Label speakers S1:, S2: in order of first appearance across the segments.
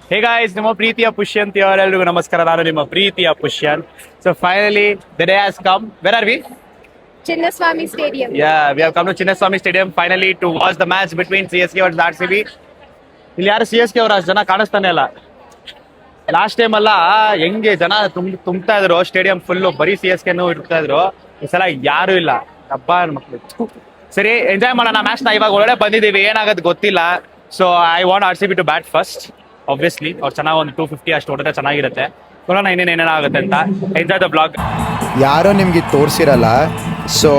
S1: Hey guys, ನಿಮ್ಮ ಪ್ರೀತಿಯ ಪುಷ್ಯಂತ್ ಅವರೆಲ್ಲರಿಗೂ ನಮಸ್ಕಾರ. ನಾನು ನಿಮ್ಮ ಪ್ರೀತಿಯ ಪುಷ್ಯಂತ್. So finally the day has come. Where are we?
S2: Chinnaswamy Stadium.
S1: Yeah, we have come to Chinnaswamy Stadium finally to watch the match between CSK versus RCB. ಇಲ್ಲಿ ಯಾರು CSK ಅವರ ಜನ ಕಾಣಿಸ್ತಾನೆ ಇಲ್ಲ. ಲಾಸ್ಟ್ ಟೈಮ್ ಅಲ್ಲ ಹೆಂಗೆ ಜನ ತುಂಬ್ತಾ ಇದ್ರು ಸ್ಟೇಡಿಯಂ ಫುಲ್ಲು, ಬರೀ CSK ಇರ್ತಾ ಇದ್ರು. ಈ ಸಲ ಯಾರು ಇಲ್ಲ. ಹಬ್ಬ ಮಕ್ಕಳು. ಸರಿ, ಎಂಜಾಯ್ ಮಾಡೋಣ ಮ್ಯಾಚ್ ನ. ಇವಾಗ ಒಳಗಡೆ ಬಂದಿದ್ದೀವಿ, ಏನಾಗತ್ತೆ ಗೊತ್ತಿಲ್ಲ. So I want RCB to bat first. Obviously ಅವ್ರು ಚೆನ್ನಾಗಿ ಒಂದು 250 ಅಷ್ಟು ಹೊಡೆದ್ರೆ ಚೆನ್ನಾಗಿರುತ್ತೆ. ನೋಡೋಣ ಏನೇನಾಗುತ್ತೆ ಅಂತ. Enjoy the blog.
S3: ಯಾರೋ ನಿಮಗೆ ತೋರಿಸಿರಲ್ಲ. ಸೊ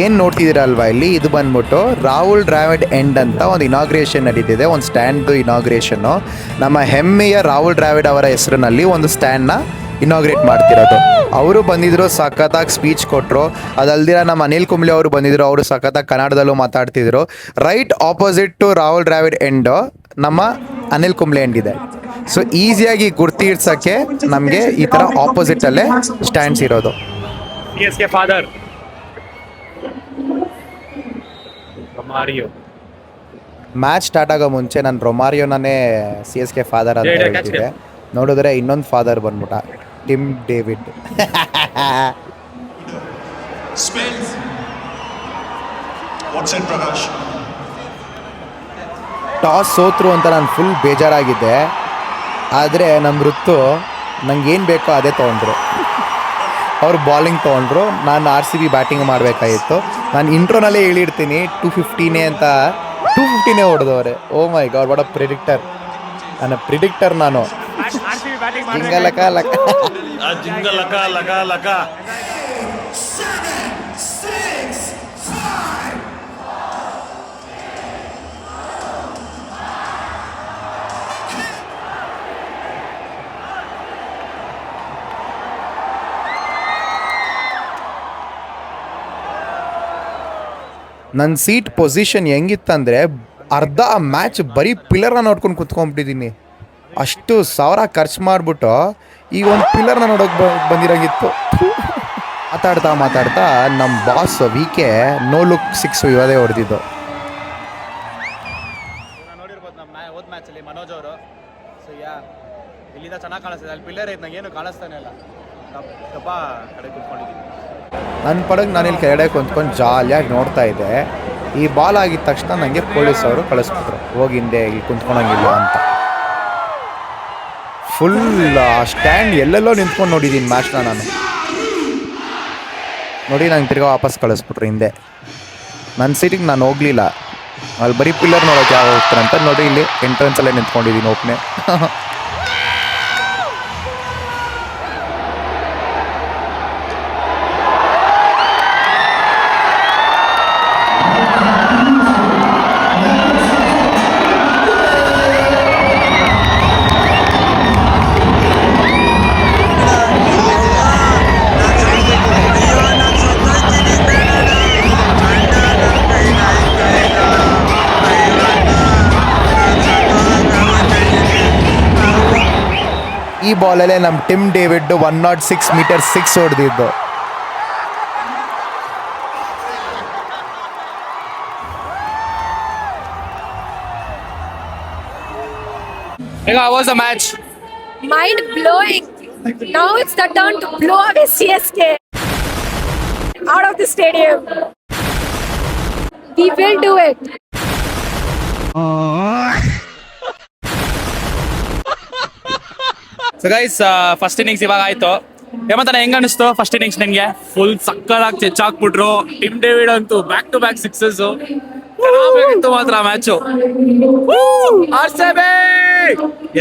S3: ಏನು ನೋಡ್ತಿದ್ದೀರಲ್ವಾ ಇಲ್ಲಿ, ಇದು ಬಂದ್ಬಿಟ್ಟು ರಾಹುಲ್ ದ್ರಾವಿಡ್ ಎಂಡ್ ಅಂತ ಒಂದು ಇನಾಗ್ರೇಷನ್ ನಡೀತಿದೆ, ಒಂದು ಸ್ಟ್ಯಾಂಡ್ದು ಇನಾಗ್ರೇಷನ್ನು. ನಮ್ಮ ಹೆಮ್ಮೆಯ ರಾಹುಲ್ ದ್ರಾವಿಡ್ ಅವರ ಹೆಸರಿನಲ್ಲಿ ಒಂದು ಸ್ಟ್ಯಾಂಡ್ನ ಇನಾಗ್ರೇಟ್ ಮಾಡ್ತಿರೋದು. ಅವರು ಬಂದಿದ್ರು, ಸಖತ್ತಾಗಿ ಸ್ಪೀಚ್ ಕೊಟ್ಟರು. ಅದಲ್ದಿರ ನಮ್ಮ ಅನಿಲ್ ಕುಂಬ್ಳೆ ಅವರು ಬಂದಿದ್ರು, ಅವರು ಸಖತ್ತಾಗಿ ಕನ್ನಡದಲ್ಲೂ ಮಾತಾಡ್ತಿದ್ರು. Right opposite to Rahul Dravid end ನಮ್ಮ ಅನಿಲ್ ಕುಂಬ್ಳೆ ಎಂಡ್ ಇದೆ. ಸೊ ಈಸಿಯಾಗಿ ಗುರ್ತಿಡ್ಸೋಕ್ಕೆ ನಮಗೆ ಈ ಥರ ಆಪೋಸಿಟಲ್ಲೇ ಸ್ಟ್ಯಾಂಡ್ಸ್ ಇರೋದು.
S1: CSK father Romario.
S3: Match start ಆಗೋ ಮುಂಚೆ ನಾನು ರೊಮಾರಿಯೋನೇ CSK ಫಾದರ್ ಅಂತ ಹೇಳ್ತಿದ್ದೆ. ನೋಡಿದ್ರೆ ಇನ್ನೊಂದು ಫಾದರ್ ಬಂದ್ಬಿಟ್ಟ, ಟಿಮ್ ಡೇವಿಡ್. ಟಾಸ್ ಸೋತ್ರು ಅಂತ ನಾನು ಫುಲ್ ಬೇಜಾರಾಗಿದ್ದೆ. ಆದರೆ ನಮ್ಮ ಋತು ನಂಗೆ ಏನು ಬೇಕೋ ಅದೇ ತೊಗೊಂಡ್ರು. ಅವ್ರು ಬಾಲಿಂಗ್ ತೊಗೊಂಡ್ರು, ನಾನು RCB ಬ್ಯಾಟಿಂಗ್ ಮಾಡಬೇಕಾಗಿತ್ತು. ನಾನು ಇಂಟ್ರೋನಲ್ಲೇ ಹೇಳಿರ್ತೀನಿ 250 ಅಂತ, 250 ಹೊಡೆದವ್ರೆ. ಓ my god, what a predictor. ನನ್ನ ಪ್ರಿಡಿಕ್ಟರ್ ನಾನು. ಜಿಂಗಲಕ ಲಕ
S1: ಜಿಂಗಲಕ ಲಕ ಲಕ.
S3: ನನ್ನ ಸೀಟ್ ಪೊಸಿಷನ್ ಹೆಂಗಿತ್ತಂದರೆ ಅರ್ಧ ಮ್ಯಾಚ್ ಬರೀ ಪಿಲ್ಲರ್ನ ನೋಡ್ಕೊಂಡು ಕುತ್ಕೊಂಡ್ಬಿಟ್ಟಿದ್ದೀನಿ. ಅಷ್ಟು ಸಾವಿರ ಖರ್ಚು ಮಾಡಿಬಿಟ್ಟು ಈಗ ಒಂದು ಪಿಲ್ಲರ್ನ ನೋಡೋಕೆ ಬಂದಿರೋಂಗಿತ್ತು. ಮಾತಾಡ್ತಾ ನಮ್ಮ ಬಾಸ್ ವಿಕೆ ನೋ ಲುಕ್ 6 ಇವದೇ ಹೊಡೆದಿದ್ದು.
S1: ನೋಡಿರ್ಬೋದು ನಮ್ಮ ಹೋದ ಮ್ಯಾಚಲ್ಲಿ ಮನೋಜ್ ಅವರು. ಸೊ ಇಲ್ಲಿಂದ ಚೆನ್ನಾಗಿ ಕಾಣಿಸ್ತಿದೆ. ಅಲ್ಲಿ ಪಿಲ್ಲರ್ ಐತೆ, ನಂಗೇನು ಕಾಣಿಸ್ತಾನೆ ಇಲ್ಲ. ಸ್ವಲ್ಪ ಕಡೆ ಕುತ್ಕೊಂಡಿದ್ದೀನಿ.
S3: ನನ್ನ ಪಡಗೆ ನಾನಿಲ್ಲಿ ಕೆಳಗಡೆ ಕುಂತ್ಕೊಂಡು ಜಾಲಿಯಾಗಿ ನೋಡ್ತಾ ಇದ್ದೆ. ಈ ಬಾಲ್ ಆಗಿದ ತಕ್ಷಣ ನನಗೆ ಪೊಲೀಸವರು ಕಳಿಸ್ಬಿಟ್ರು, ಹೋಗಿ ಹಿಂದೆ ಇಲ್ಲಿ ಕುಂತ್ಕೊಳಂಗಿಲ್ಲ ಅಂತ. ಫುಲ್ ಸ್ಟ್ಯಾಂಡ್ ಎಲ್ಲೆಲ್ಲೋ ನಿಂತ್ಕೊಂಡು ನೋಡಿದ್ದೀನಿ ಮ್ಯಾಚ್ನ ನಾನು. ನೋಡಿ ನಂಗೆ ತಿರ್ಗಾ ವಾಪಸ್ ಕಳಿಸ್ಬಿಟ್ರು ಹಿಂದೆ. ನನ್ನ ಸೀಟಿಗೆ ನಾನು ಹೋಗಲಿಲ್ಲ, ಅಲ್ಲಿ ಬರೀ ಪಿಲ್ಲರ್ ನೋಡೋಕೆ ಯಾವ ಹೋಗ್ತಾರಂತ. ನೋಡಿ ಇಲ್ಲಿ ಎಂಟ್ರೆನ್ಸಲ್ಲೇ ನಿಂತ್ಕೊಂಡಿದ್ದೀನಿ ಒಬ್ಬನೇ. ಈ ಬಾಲಲ್ಲೇ ನಮ್ಮ ಟಿಮ್ ಡೇವಿಡ್ 106 ಮೀಟರ್ 6 ಹೊಡೆದಿದ್ದು.
S1: How was the match?
S2: Mind blowing. Now it's the turn to blow away CSK out of the stadium. We will do it.
S1: So guys, first innings ಇವಾಗ ಆಯ್ತು. ಹೇಮಂತನ ಹೆಂಗ ಅನಿಸ್ತು ಫಸ್ಟ್ ಇನ್ನಿಂಗ್ಸ್ ನಿನ್ಗೆ? Full ಸಕ್ಕದಾಗಿ ಚೆಚ್ಚಾಕ್ಬಿಟ್ರು. Tim David ಅಂತೂ back to back sixes. ಚೆನ್ನಾಗಿತ್ತು ಮಾತ್ರ match.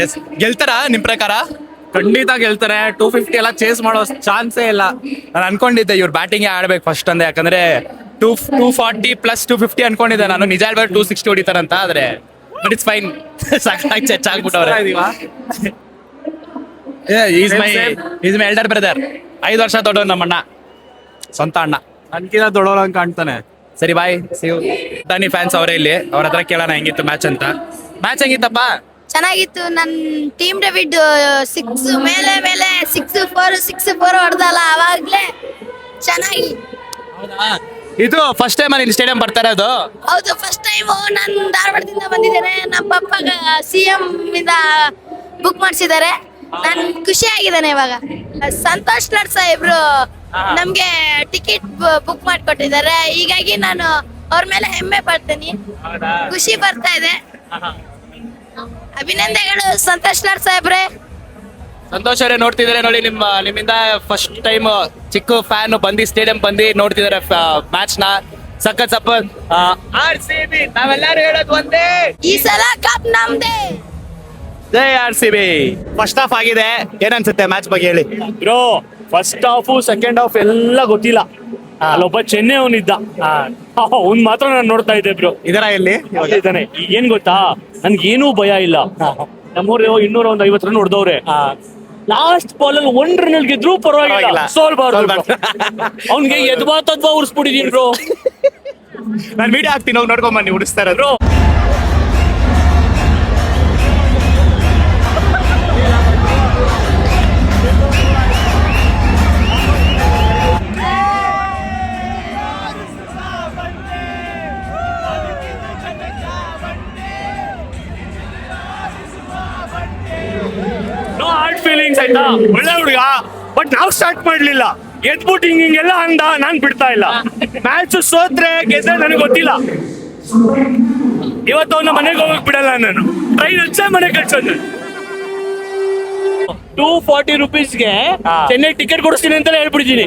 S1: S, ಗೆಲ್ತಾರ ನಿಮ್ ಪ್ರಕಾರ? ಖಂಡಿತ ಗೆಲ್ತಾರೆ. 250 ಎಲ್ಲ ಚೇಸ್ ಮಾಡೋ ಚಾನ್ಸೇ ಇಲ್ಲ. ನಾನು ಅನ್ಕೊಂಡಿದ್ದೆ ಇವ್ರು ಬ್ಯಾಟಿಂಗ್ ಆಡ್ಬೇಕು ಫಸ್ಟ್ ಅಂದೆ, ಯಾಕಂದ್ರೆ 240 ಪ್ಲಸ್ 250 ಅನ್ಕೊಂಡಿದ್ದೆ ನಾನು. ನಿಜ ಹೇಳ್ಬೇಕು 260 ಹೊಡಿತಾರಂತ, ಆದ್ರೆ ಬಟ್ ಇಟ್ಸ್ ಫೈನ್. ಸಕ್ಕದಾಗಿ ಚೆಚ್ಚಾಕ್ಬಿಟ್ಟವ್ರೆ. Is my elder brother. 5 ವರ್ಷ ದೊಡ್ಡವ್ ನಮ್ಮಣ್ಣ, ಸ್ವಂತ ಅಣ್ಣ. ನನ್ಕಿಂತ ದೊಡ್ಡವ್ರ ಹಂಗೆ ಕಾಣ್ತಾನೆ. ಸರಿ ಬಾಯ್, ಸಿವ್. ಧನಿ ಫ್ಯಾನ್ಸ್ ಅವರೇ ಇಲ್ಲಿ, ಅವ್ರ ಹತ್ರ ಕೇಳೋಣ ಹೆಂಗಿತ್ತು ಮ್ಯಾಚ್ ಅಂತ. ಮ್ಯಾಚ್ ಹೆಂಗಿತ್ತಪ್ಪ?
S4: ಚೆನ್ನಾಗಿತ್ತು. ನನ್ನ ಟೀಮ್ ಡೇವಿಡ್ 6 ಮೇಲೆ 6-4 ಹೊಡೆದಲ್ಲ, ಅವಾಗ್ಲೇ ಚೆನ್ನಾಗಿ.
S1: ಇದು ಫಸ್ಟ್ ಟೈಮ್ ಇಲ್ಲಿ ಸ್ಟೇಡಿಯಂ ಬರ್ತಾ ಇರೋದು?
S4: ಹೌದು, ಫಸ್ಟ್ ಟೈಮ್. ನಾನು ಧಾರವಾಡದಿಂದ ಬಂದಿದ್ದೇನೆ. ನಮ್ಮ ಪಪ್ಪ CM ಇಂದ ಬುಕ್ ಮಾಡಿಸಿದ್ದಾರೆ. ನಾನು ಖುಷಿ ಆಗಿದ್ದೇನೆ ಇವಾಗ. ಸಂತೋಷ್ ಲಾಡ್ ಸಾಹೇಬ್ರು ನಮ್ಗೆ ಟಿಕೆಟ್ ಬುಕ್ ಮಾಡಿಕೊಟ್ಟಿದ್ದಾರೆ. ಹೀಗಾಗಿ ನಾನು ಅವ್ರ ಮೇಲೆ ಹೆಮ್ಮೆ ಪಡ್ತೀನಿ, ಖುಷಿ ಬರ್ತಾ ಇದೆ. ಅಭಿನಂದನೆಗಳು ಸಂತೋಷ್ ಲಾಡ್ ಸಾಹೇಬ್ರೆ.
S1: ಸಂತೋಷ್ ಅವರೇ ನೋಡ್ತಿದ್ದಾರೆ ನೋಡಿ, ನಿಮ್ಮಿಂದ ಫಸ್ಟ್ ಟೈಮ್ ಚಿಕ್ಕ ಫ್ಯಾನ್ ಬಂದು ಸ್ಟೇಡಿಯಂ ಬಂದು ನೋಡ್ತಿದ್ದಾರೆ ಮ್ಯಾಚ್ ನ. ಸಖತ್ RCB ನಾವೆಲ್ಲರೂ ಹೇಳೋದು ಒಂದೇ,
S4: ಈ ಸಲ ಕಪ್ ನಮ್ದೇ.
S1: ಜೈ RCB. ಫಸ್ಟ್ ಹಾಫ್ ಆಗಿದೆ, ಏನನ್ಸುತ್ತೆ ಮ್ಯಾಚ್ ಬಗ್ಗೆ ಹೇಳಿ
S5: bro. First half second half ಎಲ್ಲ ಗೊತ್ತಿಲ್ಲ. ಅಲ್ಲೊಬ್ಬ ಚೆನ್ನೈ ಅವನಿದ್ದ, ಅವ್ನ್ ಮಾತ್ರ ನಾನು ನೋಡ್ತಾ ಇದ್ದೆ ಬ್ರೋ.
S1: ಇದರ ಇಲ್ಲಿ
S5: ಇದ್ದಾನೆ. ಏನ್ ಗೊತ್ತಾ, ನನ್ಗೆ ಏನೂ ಭಯ ಇಲ್ಲ. ನಮ್ಮೂರು 250 ರನ್ ಹೊಡೆದವ್ರೆ. ಲಾಸ್ಟ್ ಬಾಲ್ ಅಲ್ಲಿ 1 ರನ್ ಗೆದ್ರು ಪರವಾಗಿಲ್ಲ, ಸೋಲ್ಬಾರ್ದು. ಅವ್ನ್ಗೆ ಎದ್ಬಾ ಉರ್ಸ್ಬಿಟ್ಟಿದೀನಿ ಬ್ರೋ.
S1: ನಾನು ವಿಡಿಯೋ ಹಾಕ್ತೀನಿ, ಹೋಗಿ ನೋಡ್ಕೊಂಡ್ ಬನ್ನಿ, ಉಡಿಸ್ತಾ ಇರೋದು.
S5: ನೋ ಹಾರ್ಟ್ ಫೀಲಿಂಗ್ಸ್ ಆಯ್ತಾ, ಒಳ್ಳೆ ಹುಡುಗ. ಬಟ್ ನಾವು ಸ್ಟಾರ್ಟ್ ಮಾಡ್ಲಿಲ್ಲ, ಎದ್ಬಿಟ್ಟು ಹಿಂಗೆಲ್ಲ ಅಂದ, ನಾನ್ ಬಿಡ್ತಾ ಇಲ್ಲ. ಮ್ಯಾಚ್ ಸೋತ್ರೆ ಗೆದ್ರೆ ನನಗೆ ಗೊತ್ತಿಲ್ಲ. ಇವತ್ತು ಅವನ ಮನೆಗೆ ಹೋಗಕ್ ಬಿಡಲ್ಲ ನಾನು. ಟ್ರೈನ್ ಹಚ್ಚೆ ಮನೆಗೆ ಕಳ್ಸೋದು. 240 rupeesಗೆ ಚೆನ್ನೈ ಟಿಕೆಟ್ ಕೊಡಿಸ್ತೀನಿ ಅಂತ ಹೇಳ್ಬಿಡ್ತೀನಿ.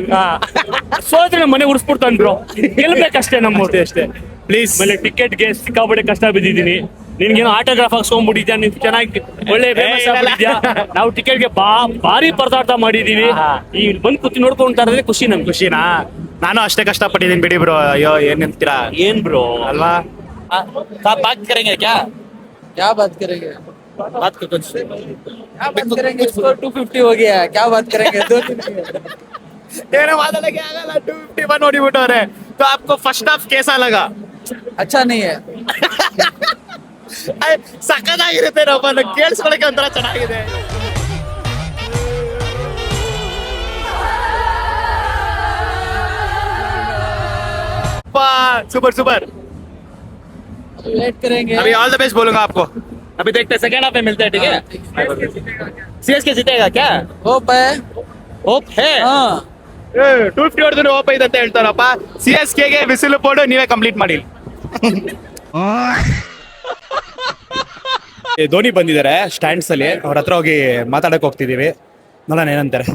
S5: ಸೋತ್ರೆ ನಮ್ಮ ಮನೆ ಉರ್ಸ್ಬಿಡ್ತಾನೆ ಬ್ರೋ. ಗೆಲ್ಬೇಕಷ್ಟೇ ನಮ್ಮೂರ್ತಿ ಅಷ್ಟೇ. ಪ್ಲೀಸ್. ಆಮೇಲೆ ಟಿಕೆಟ್ಗೆ ಸಿಕ್ಕಾಪಟ್ಟೆ ಕಷ್ಟ ಬಿದ್ದಿದ್ದೀನಿ. ನಿನ್ಗೇನೋ ಆಟೋಗ್ರಾಫ್ ಹಾಕ್ಸ್ಕೊಂಡ್ಬಿಟ್ಟಿದ್ಯಾ, ನೀನ್ ಚೆನ್ನಾಗಿ ಒಳ್ಳೆ ಫೇಮಸ್ ಆಗ್ಬಿಟ್ಟಿದ್ಯಾ. ನಾವು ಟಿಕೆಟ್ಗೆ ಭಾರಿ ಪರದಾಟ ಮಾಡಿದೀವಿ. ಈ ಬಂದ್ ಕೂತಿ ನೋಡ್ಕೊಂತಾ ಇರೋದೇ ಖುಷಿ ನಮ್ಗೆ.
S1: ಖುಷಿನಾ? ನಾನು ಅಷ್ಟೇ ಕಷ್ಟಪಟ್ಟಿದ್ದೀನಿ ಬಿಡಿ ಬ್ರೋ. ಅಯ್ಯೋ ಏನ್ ನಿಂತೀರಾ
S5: ಏನ್ ಬ್ರೋ
S1: ಅಲ್ವಾ? ಬಾತ್ ಕರೆಂಗೆ ಕ್ಯಾ?
S6: क्या बात करेंगे?
S1: बात कर कुछ।
S6: क्या बात करेंगे? स्कोर 250 हो गया है, क्या बात करेंगे? 2-3
S1: ಏನೋ ಮಾತಾಡಕ್ಕೆ ಆಗಲ್ಲ. 251 ಹೊಡಿಬಿಟ್ಟವ್ರೆ. तो आपको फर्स्ट हाफ कैसा लगा?
S6: अच्छा नहीं है.
S1: ಸಕ್ಕತ್ತಾಗಿರುತ್ತೆ. ನಮ್ಮನ್ನು ಕೇಳಿಸ್ಕೊಳಕ್ಕೆ ಒಂಥರ ಚೆನ್ನಾಗಿದೆ. Super super.
S6: वेट करेंगे.
S1: अभी ऑल द बेस्ट बोलूंगा आपको. अभी देखते हैं सेकंड हाफ में मिलते हैं, ठीक है? CSK जीतेगा क्या?
S6: होप है.
S1: ಹೋಪ್ ಹೇ.
S6: हाँ.
S1: 250 ಹೊಡೆದ್ರು ಹೋಪ್ ಐತೆ ಅಂತ ಹೇಳ್ತಾರಪ್ಪ. CSK ಗೆ ಬಿಸಿಲು ಪೋಡು ನೀವೇ ಕಂಪ್ಲೀಟ್ ಮಾಡಿ. ಧೋನಿ ಬಂದಿದ್ದಾರೆ ಸ್ಟ್ಯಾಂಡ್ಸ್ ಅಲ್ಲಿ, ಅವ್ರ ಹತ್ರ ಹೋಗಿ ಮಾತಾಡಕ್ ಹೋಗ್ತಿದೀವಿ. ನೋಡೋಣ ಏನಂತಾರೆ.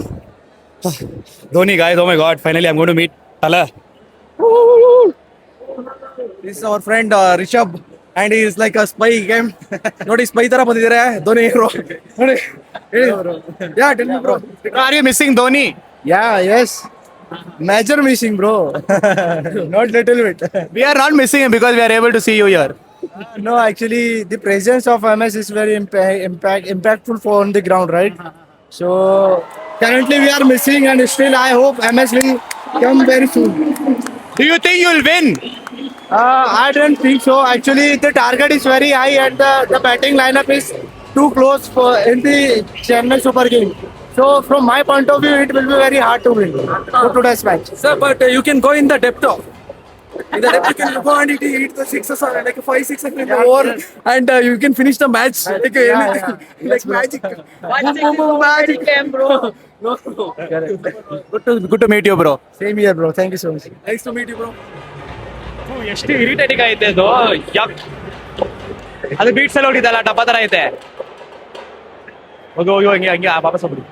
S1: Dhoni guys, oh my god, finally I am going to meet Tala.
S6: This is our friend Rishabh and he is like a spy game. ನೋಡಿ ಸ್ಪೈ ತರ ಬಂದಿದ್ದಾರೆ ಧೋನಿ ಹೀರೋ ನೋಡಿ. Yeah tell me bro.
S1: Are you missing Dhoni?
S6: Yeah, yes. Major missing bro. Not little bit.
S1: We are not missing him because we are able to see you here.
S6: No, actually the presence of MS is very impactful for on the ground, right? So currently we are missing and still I hope MS will come very soon.
S1: Do you think you'll win?
S6: I don't think so. Actually, the target is very high and the batting lineup is too close for in the Chennai Super King. So, from my point of view, it will be very hard to win for today's match.
S7: Sir, but you can go in the depth of. In the depth, you can go and eat the sixes or like 5-6 in the over, and you can finish the match like anything, like magic. Boom, boom, magic, bro. No.
S1: Good to meet you, bro.
S6: Same here, bro. Thank you so much.
S7: Nice to meet you, bro.
S1: ಎಷ್ಟು irritating ಐತೆ ಅದು. ಅದು beats ಅಲ್ಲಿ ಹೊಡಿದಲ್ಲ, ಡಬ್ಬ ತರ ಐತೆ. ಹೋಗಿ ಹೋಗಿ ಹಂಗೆ ಹಂಗೆ ವಾಪಸ್ ಹೋಗ್ಬಿಡಿ.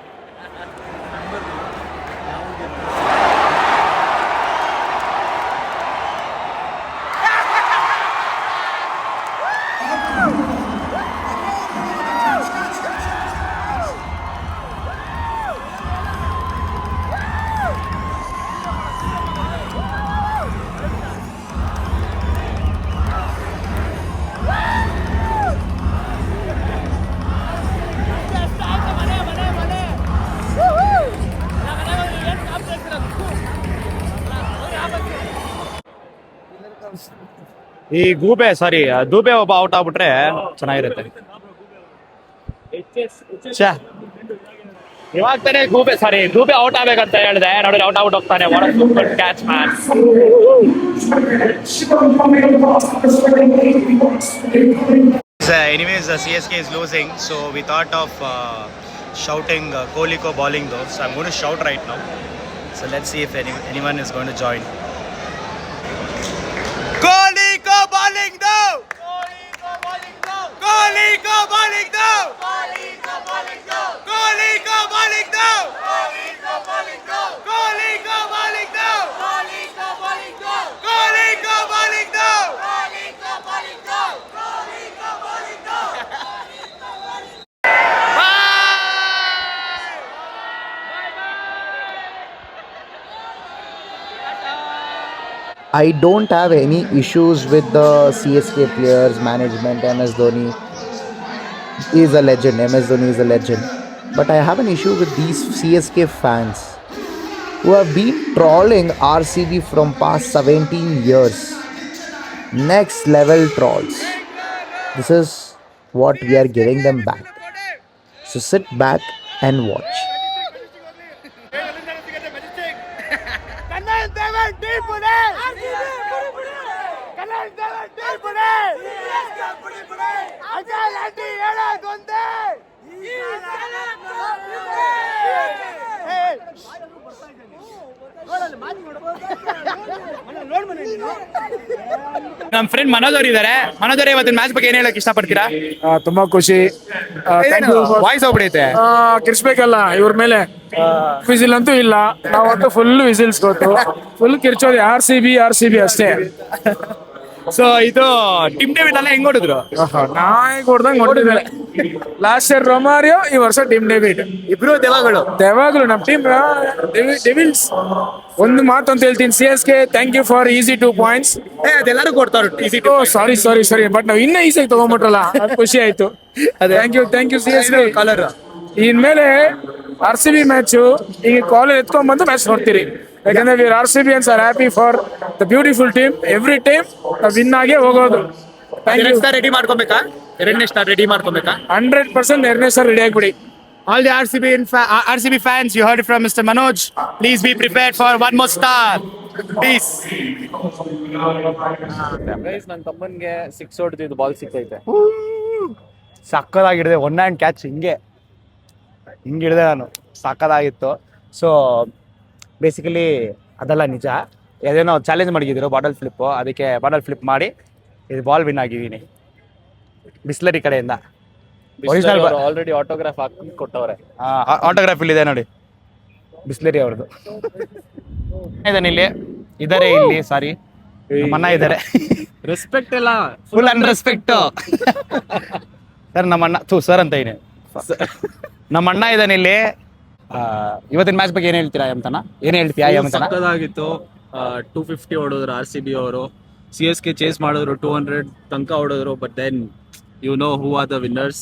S1: ಈ ಗೂಬೆ ಸಾರಿ ದೂಬೆ ಒಬ್ಬ ಔಟ್ ಆಗ್ಬಿಟ್ರೆ ಚೆನ್ನಾಗಿರುತ್ತೆ. ಇವಾಗ ತಾನೇ ಗೂಬೆ ಸಾರಿ ದೂಬೆ ಔಟ್ ಆಗ್ಬೇಕಂತ ಹೇಳಿದೆ, ನೋಡಿ ಔಟ್ ಔಟ್ ಹೋಗ್ತಾನೆ. Super catch man. anyways, CSK is losing, so we thought of shouting Kohli bowling though. So I'm going to shout right now. So let's see if anyone is going to join. Kohli bowling though. Kohli bowling though. Kohli bowling though. Kohli bowling though. Kohli bowling though. Kohli bowling though. Kohli bowling though. Kohli bowling though. Kohli bowling though. Kohli bowling though. Kohli bowling though.
S3: I don't have any issues with the CSK players, management. MS Dhoni is a legend. MS Dhoni is a legend. But I have an issue with these CSK fans who have been trolling RCB from past 17 years. Next level trolls. This is what we are giving them back. So sit back and watch.
S1: ನಮ್ಮ friend Manoj ಅವರು ಇದ್ದಾರೆ. ಮನೋಜ್ ಅವರೇ, ಇವತ್ತಿನ match ಬಗ್ಗೆ ಏನ್ ಹೇಳಕ್ ಇಷ್ಟಪಡ್ತೀರಾ?
S7: ತುಂಬಾ ಖುಷಿ.
S1: ವಾಯ್ಸ್ ಹೋಗ್ಬಿಡೈತೆ.
S7: ಕಿರ್ಸ್ಬೇಕಲ್ಲ ಇವ್ರ ಮೇಲೆ. ವಿಸಿಲ್ ಅಂತೂ ಇಲ್ಲ, ನಾವಂತೂ ಫುಲ್ ವಿಸಿಲ್ಸ್ ಗೊತ್ತು, ಫುಲ್ ಕಿರ್ಚೋದು ಆರ್ ಸಿ ಬಿ ಅಷ್ಟೇ.
S1: ಸೊ ಇದು ಟಿಮ್ ಡೇವಿಡ್ ಎಲ್ಲ ಹೆಂಗ್ ಹೊಡಿದ್ರು?
S7: ನಾಯಿ ಹೊಡ್ದಂಗ್ ಹೊಡೆದಿದ್ದಾರೆ. ಲಾಸ್ಟ್ ಇಯರ್ ರೊಮಾರಿಯೋ, ಈ ವರ್ಷ ಟಿಮ್ ಡೇವಿಡ್.
S1: ಇಬ್ರು
S7: ದೇವಾಗ್ಲು ನಮ್ ಟೀಮ್ ಡೆವಿಲ್ಸ್. ಒಂದು ಮಾತು ಅಂತ ಹೇಳ್ತೀನಿ, CSK thank you for easy 2 points.
S1: ಅದೆಲ್ಲರೂ ಕೊಡ್ತಾರೆ.
S7: ಸಾರಿ ಬಟ್ ನಾವು ಇನ್ನೂ ಈಸಿಯಾಗಿ ತಗೊಂಡ್ಬಿಟ್ರಲ್ಲ, ಅದು ಖುಷಿ ಆಯ್ತು. Thank you CSK.
S1: ಕಲರ್
S7: ಇನ್ಮೇಲೆ RCB ಮ್ಯಾಚು ಈಗ ಕಾಲೇಜ್ ಎತ್ಕೊಂಡ್ ಬಂದು ಮ್ಯಾಚ್ ನೋಡ್ತೀರಿ. ಯಾಕಂದ್ರೆ we RCBians are happy for the beautiful team. Every time win ಆಗೇ ಹೋಗೋದು.
S1: ರೆಡಿ ಮಾಡ್ಕೊಬೇಕಾ? ಎರಡನೇ ಸ್ಟಾರ್ ರೆಡಿ ಮಾಡ್ಕೊಬೇಕಾ?
S7: 100% ಎರಡನೇ ಸ್ಟಾರ್ ರೆಡಿ ಆಗ್ಬಿಡಿ.
S1: All the RCB fans, you heard it from Mr. Manoj. Please be prepared for one more star. Peace.
S5: ನನ್ನ ತಮ್ಮನ್ಗೆ 6 ಹೊಡೆದಿದ್ದು ball ಸಿಕ್ಕೈತೆ.
S1: ಸಕ್ಕದಾಗಿಡಿದೆ. 1 hand catch ಹಿಂಗೆ ಹಿಡಿದೆ ನಾನು. ಸಕ್ಕದಾಗಿತ್ತು. ಸೊ ಬೇಸಿಕಲಿ ಅದೆಲ್ಲ ನಿಜ. ಅದೇನೋ ಚಾಲೆಂಜ್ ಮಾಡಿದ್ರು ಬಾಟಲ್ ಫ್ಲಿಪ್ಪು, ಅದಕ್ಕೆ ಬಾಟಲ್ ಫ್ಲಿಪ್ ಮಾಡಿ ಇದು ಬಾಲ್ ವಿನ್ ಆಗಿದ್ದೀನಿ ಬಿಸ್ಲರಿ ಕಡೆಯಿಂದ.
S5: ಆಲ್ರೆಡಿ ಆಟೋಗ್ರಾಫ್ ಹಾಕಿ ಕೊಟ್ಟವ್ರೆ.
S1: ಆಟೋಗ್ರಾಫ್ ಇಲ್ಲಿದೆ ನೋಡಿ, ಬಿಸ್ಲರಿ ಅವ್ರದ್ದು. ಇದಾನೆ ಇಲ್ಲಿ ಸಾರಿ, ನಮ್ಮಣ್ಣ ಇದ್ದಾರೆ.
S5: ರೆಸ್ಪೆಕ್ಟ್ ಎಲ್ಲ
S1: ಫುಲ್ ಅನ್ರೆಸ್ಪೆಕ್ಟ್ ಸರ್. ನಮ್ಮಣ್ಣ ಸರ್ ಅಂತ ಏನೇ ನಮ್ಮಣ್ಣ ಇದ್ದಾನೆ ಇಲ್ಲಿ. ಇವತ್ತಿನ ಮ್ಯಾಚ್ ಬಗ್ಗೆ ಏನ್ ಹೇಳ್ತೀರಾ ಯಮತನ? ಏನ್ ಹೇಳ್ತೀಯಾ ಯಮತನ?
S8: ಸಕ್ಕದಾಗಿತ್ತು. 250 ಹೊಡೋದ್ರು RCB ಅವರು. CSK ಚೇಸ್ ಮಾಡಿದ್ರು 200 ತನಕ ಹೊಡೋದ್ರು. But then you know who are the winners.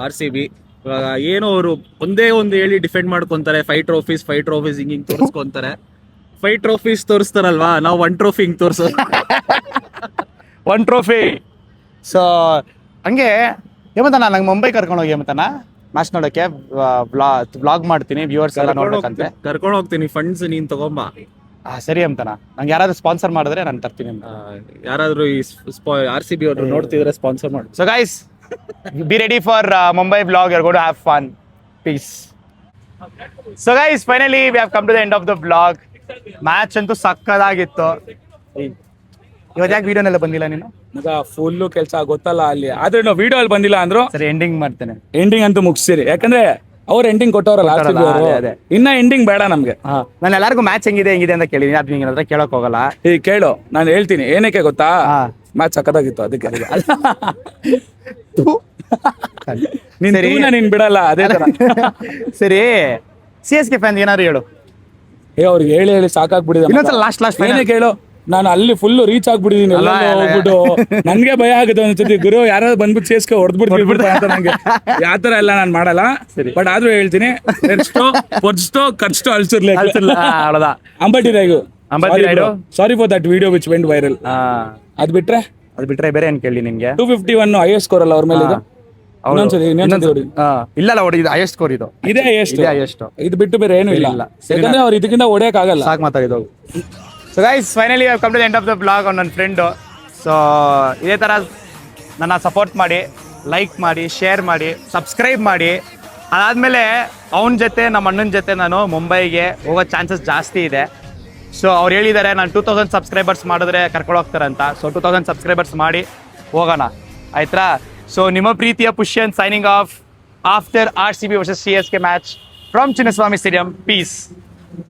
S8: RCB ಇವಾಗ ಏನೋ ಅವರು ಒಂದೇ ಒಂದು ಹೇಳಿ ಡಿಫೆಂಡ್ ಮಾಡ್ಕೊಂತಾರೆ. 5 trophies ಹಿಂಗ್ ತೋರಿಸ್ಕೊಂತಾರೆ. 5 trophies ತೋರಿಸ್ತಾರಲ್ವಾ, ನಾವು 1 trophy ಹಿಂಗ್ ತೋರ್ಸೋದು.
S1: 1 trophy. ಸೊ ಹಂಗೆ ಹೇಮಂತನ ನಂಗೆ ಮುಂಬೈ ಕರ್ಕೊಂಡು ಹೋಗಿ ಹೇಮಂತನ ಮ್ಯಾಚ್ ನೋಡೋಕ್ಕೆ. ವ್ಲಾಗ್ ಮಾಡ್ತೀನಿ, ವ್ಯೂವರ್ಸ್ ಎಲ್ಲ ನೋಡ್ಬೇಕಂತೆ.
S8: ಕರ್ಕೊಂಡು ಹೋಗ್ತೀನಿ, ಫಂಡ್ಸ್ ನೀನ್ ತಗೊಂಬ.
S1: ಸರಿ ಹೇಮಂತನ, ನಂಗೆ ಯಾರಾದ್ರೂ ಸ್ಪಾನ್ಸರ್ ಮಾಡಿದ್ರೆ ನಾನು ತರ್ತೀನಿ.
S8: ಯಾರಾದ್ರೂ ಈ RCB ಅವರು ನೋಡ್ತಿದ್ರೆ ಸ್ಪಾನ್ಸರ್ ಮಾಡಿ.
S1: So guys, be ready for Mumbai vlog. You're going to have fun. Peace. So guys, finally we have come to the end of the vlog. Match ಅಂತೂ ಸಕ್ಕದಾಗಿತ್ತು. ಇವತ್ತು ಯಾಕೆ ವಿಡಿಯೋನೆಲ್ಲ ಬಂದಿಲ್ಲ ನೀನು?
S7: ಫುಲ್ಲು ಕೆಲಸ ಗೊತ್ತಲ್ಲ ಅಲ್ಲಿ, ಆದ್ರೆ ನಾವು ವಿಡಿಯೋ ಅಲ್ಲಿ ಬಂದಿಲ್ಲ ಅಂದ್ರು.
S1: ಸರಿ, ಎಂಡಿಂಗ್ ಮಾಡ್ತೇನೆ.
S7: ಎಂಡಿಂಗ್ ಅಂತೂ ಮುಗಿಸಿರಿ, ಯಾಕಂದ್ರೆ ಅವ್ರು ಎಂಡಿಂಗ್ ಕೊಟ್ಟವ್ರಲ್ಲ.
S1: ಅದೇ.
S7: ಇನ್ನ ಎಂಡಿಂಗ್ ಬೇಡ ನಮ್ಗೆ.
S1: ನಾನು ಎಲ್ಲರಿಗೂ ಮ್ಯಾಚ್ ಹೆಂಗಿದೆ ಅಂತ ಕೇಳಿದೀನಿ, ಅದು ನಿಂಗೆ ಹತ್ರ ಕೇಳಕ್ ಹೋಗಲ್ಲ.
S7: ಈ ಕೇಳು, ನಾನು ಹೇಳ್ತೀನಿ ಏನಕ್ಕೆ ಗೊತ್ತಾ, ಮ್ಯಾಚ್ ಸಕ್ಕದಾಗಿತ್ತು ಅದಕ್ಕೆ. ನೀನ್ ಬಿಡಲ್ಲ ಅದೇ ತರ.
S1: ಸರಿ, CSK ಫ್ಯಾನ್ ಏನಾದ್ರು ಹೇಳು.
S7: ಅವ್ರಿಗೆ ಹೇಳಿ ಸಾಕಾಗ್ಬಿಟ್ಟಿದೆ.
S1: ಇನ್ನೊಂದ್ಸಲ ಲಾಸ್ಟ್
S7: ಏನೇ ಕೇಳು, ನಾನು ಅಲ್ಲಿ ಫುಲ್ ರೀಚ್ ಆಗ್ಬಿಟ್ಟಿದೀನಿ. ಹೋಗ್ಬಿಟ್ಟು ನನ್ಗೆ ಭಯ ಆಗುತ್ತೆ ಒಂದ್ಸತಿ, ಗುರು ಯಾರಾದ್ರು ಬಂದ್ಬಿಟ್ಟು CSK ಹೊಡೆದ್ಬಿಡ್ಬಿಡ್ತಾರೆ ಅಂತ. ನಂಗೆ ಯಾತರ ಎಲ್ಲ ನಾನು ಮಾಡಲ್ಲ. ಬಟ್ ಆದ್ರೂ ಹೇಳ್ತೀನಿ, ಖರ್ಚು ಅಳ್ಸಿರ್ಲಿ. Ambati Rayudu, sorry for that video which went viral. ಅದ್ ಬಿಟ್ರೆ ಬೇರೆ ಏನ್ ಕೇಳಿ ನಿಮ್ಗೆ? 251 ಹೈಯೆಸ್ಟ್ ಸ್ಕೋರ್ ಅಲ್ಲ ಅವ್ರ ಮೇಲೆ ಇದು.
S1: ಇಲ್ಲ ಹೊಡಿದು ಹೈಯೆಸ್ಟ್ ಸ್ಕೋರ್ ಇದು.
S7: ಇದೇ ಹೈಯೆಸ್ಟ್. ಇದು ಬಿಟ್ಟು ಬೇರೆ ಏನು ಇಲ್ಲ. ಯಾಕಂದ್ರೆ ಅವ್ರು ಇದಕ್ಕಿಂತ ಹೊಡೆಯಕ್ ಆಗಲ್ಲ.
S1: ಸಾಕು ಮಾತಾಡಿದ್ದು. So guys, finally I have come to the end of the blog on ನನ್ನ ಫ್ರೆಂಡು. ಸೊ ಇದೇ ಥರ ನನ್ನ ಸಪೋರ್ಟ್ ಮಾಡಿ, ಲೈಕ್ ಮಾಡಿ, ಶೇರ್ ಮಾಡಿ, ಸಬ್ಸ್ಕ್ರೈಬ್ ಮಾಡಿ. ಅದಾದಮೇಲೆ ಅವನ ಜೊತೆ ನಮ್ಮ ಅಣ್ಣನ ಜೊತೆ ನಾನು ಮುಂಬೈಗೆ ಹೋಗೋ ಚಾನ್ಸಸ್ ಜಾಸ್ತಿ ಇದೆ. ಸೊ ಅವ್ರು ಹೇಳಿದ್ದಾರೆ ನಾನು 2000 ಸಬ್ಸ್ಕ್ರೈಬರ್ಸ್ ಮಾಡಿದ್ರೆ ಕರ್ಕೊಂಡು ಹೋಗ್ತಾರೆ ಅಂತ. ಸೊ 2000 ಸಬ್ಸ್ಕ್ರೈಬರ್ಸ್ ಮಾಡಿ ಹೋಗೋಣ, ಆಯ್ತಾ? ಸೊ ನಿಮ್ಮ ಪ್ರೀತಿಯ Pushyan signing off after RCB versus CSK match from Chinnaswamy stadium. Piece.